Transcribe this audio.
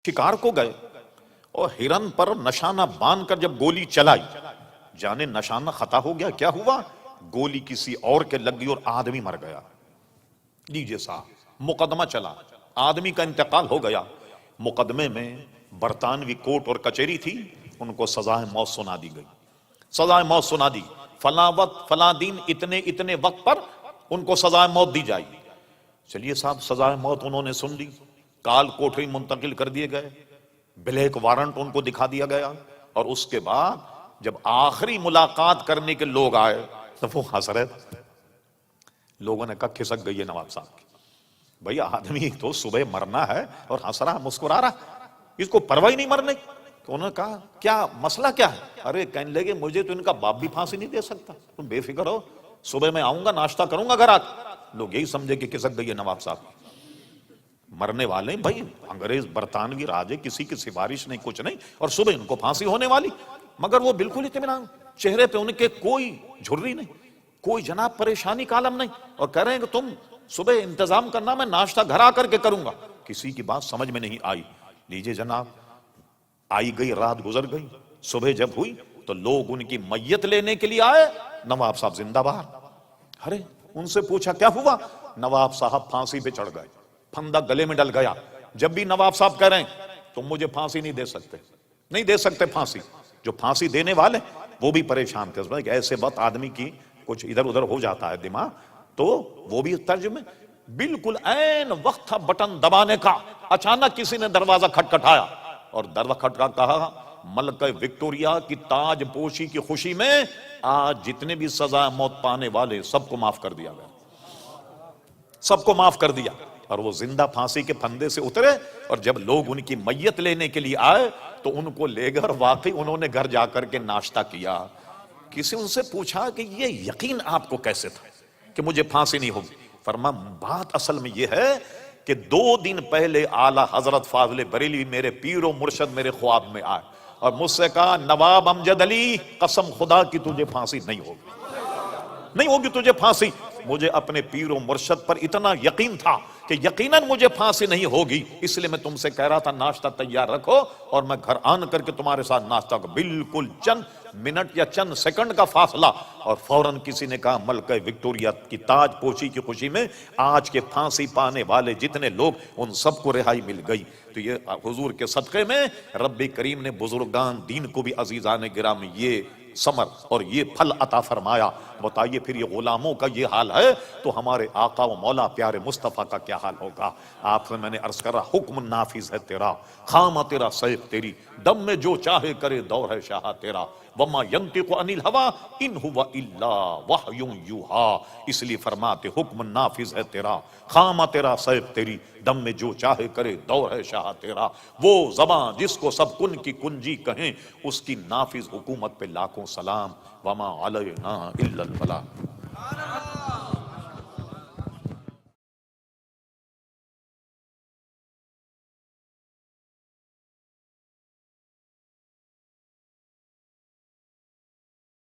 شکار کو گئے اور ہرن پر نشانہ باندھ کر جب گولی چلائی، جانے نشانہ خطا ہو گیا، کیا ہوا؟ گولی کسی اور کے لگ گئی اور آدمی مر گیا۔ لیجئے صاحب، مقدمہ چلا، آدمی کا انتقال ہو گیا، مقدمے میں برطانوی کوٹ اور کچہری تھی، ان کو سزائے موت سنا دی گئی، سزائے موت سنا دی، فلاں وقت فلاں دن اتنے وقت پر ان کو سزائے موت دی جائے گی۔ چلیے صاحب، سزائے موت انہوں نے سن لی، کال کوٹری منتقل کر دیے گئے، بلیک وارنٹ ان کو دکھا دیا گیا، اور اس کے بعد جب آخری ملاقات کرنے کے لوگ آئے تو وہ ہنس رہے تھے۔ لوگوں نے کہا کھسک گئی ہے نواب صاحب کی، بھئی آدمی تو صبح مرنا ہے اور ہنس رہا مسکرا رہا، اس کو پرواہ ہی نہیں مرنے۔ تو انہوں نے کہا کیا مسئلہ کیا ہے؟ ارے کہنے لگے مجھے تو ان کا باپ بھی پھانسی نہیں دے سکتا، تم بے فکر ہو، صبح میں آؤں گا ناشتہ کروں گا گھر آ کے۔ لوگ یہی سمجھے کہ کھسک گئی ہے نواب صاحب، مرنے والے بھائی انگریز برطانوی راجے، کسی کی سفارش نہیں کچھ نہیں، اور صبح ان کو پھانسی ہونے والی، مگر وہ بالکل اطمینان، چہرے پہ ان کے کوئی جھرری نہیں، کوئی جناب پریشانی کا عالم نہیں، اور کہہ رہے ہیں کہ تم صبح انتظام کرنا، میں ناشتہ گھر آ کر کے کروں گا۔ کسی کی بات سمجھ میں نہیں آئی۔ لیجئے جناب، آئی گئی رات گزر گئی، صبح جب ہوئی تو لوگ ان کی میت لینے کے لیے آئے، نواب صاحب زندہ باہر۔ ارے ان سے پوچھا کیا ہوا؟ نواب صاحب پھانسی پہ چڑھ گئے، پھندا گلے میں ڈل گیا۔ جب بھی نواب صاحب کہہ رہے ہیں تم مجھے پھانسی نہیں دے سکتے، نہیں دے سکتے پھانسی، جو پھانسی دینے والے وہ بھی پریشان تھے، ایسے وقت آدمی کی کچھ ادھر ادھر ہو جاتا ہے دماغ، تو وہ بھی ترجمے بالکل عین وقت تھا بٹن دبانے کا، اچانک کسی نے دروازہ کھٹکھٹایا، اور دروازہ کھٹکھٹا کہا ملکہ وکٹوریہ کی تاج پوشی کی خوشی میں آج جتنے بھی سزا موت پانے والے سب کو معاف کر دیا گیا، سب کو معاف کر دیا۔ اور وہ زندہ پھانسی کے پھندے سے اترے، اور جب لوگ ان کی میت لینے کے لیے آئے تو ان کو لے گئے، اور واقعی انہوں نے گھر جا کر کے ناشتہ کیا۔ کسی ان سے پوچھا کہ یہ یقین آپ کو کیسے تھا کہ مجھے پھانسی نہیں ہوگی؟ فرمایا بات اصل میں یہ ہے کہ 2 دن پہلے اعلیٰ حضرت فاضل بریلوی میرے پیر و مرشد میرے خواب میں آئے اور مجھ سے کہا نواب امجد علی قسم خدا کی تجھے پھانسی نہیں ہوگی، نہیں ہوگی تجھے پھانسی۔ مجھے اپنے پیر و مرشد پر اتنا یقین تھا کہ یقیناً مجھے پھانسی نہیں ہوگی، اس لیے میں تم سے کہہ رہا تھا ناشتہ تیار رکھو، اور میں گھر آن کر کے تمہارے ساتھ ناشتہ کو، بالکل چند منٹ یا چند سیکنڈ کا فاصلہ، اور فوراً کسی نے کہا ملکہ وکٹوریہ کی تاج پوشی کی خوشی میں آج کے پھانسی پانے والے جتنے لوگ ان سب کو رہائی مل گئی۔ تو یہ حضور کے صدقے میں رب کریم نے بزرگان دین کو بھی عزیزان گرامی یہ ثمر اور یہ پھل عطا فرمایا۔ بتائیے پھر یہ غلاموں کا یہ حال ہے تو ہمارے آقا و مولا پیارے مصطفیٰ کا کیا حال ہوگا؟ آپ سے میں نے عرض کرا حکم نافذ ہے تیرا، خامہ تیرا سیف تیری، دم میں جو چاہے کرے دور ہے شاہ تیرا، وما ینطق عن الہویٰ ان ہوا الا وحی یوحیٰ۔ اس لیے فرماتے حکم نافذ ہے تیرا، خامہ تیرا سیف تیری، دم میں جو چاہے کرے دور ہے شاہ تیرا۔ وہ زبان جس کو سب کن کی کنجی کہیں، اس کی نافذ حکومت پہ لاکھوں سلام، وما علینا الا البلاغ۔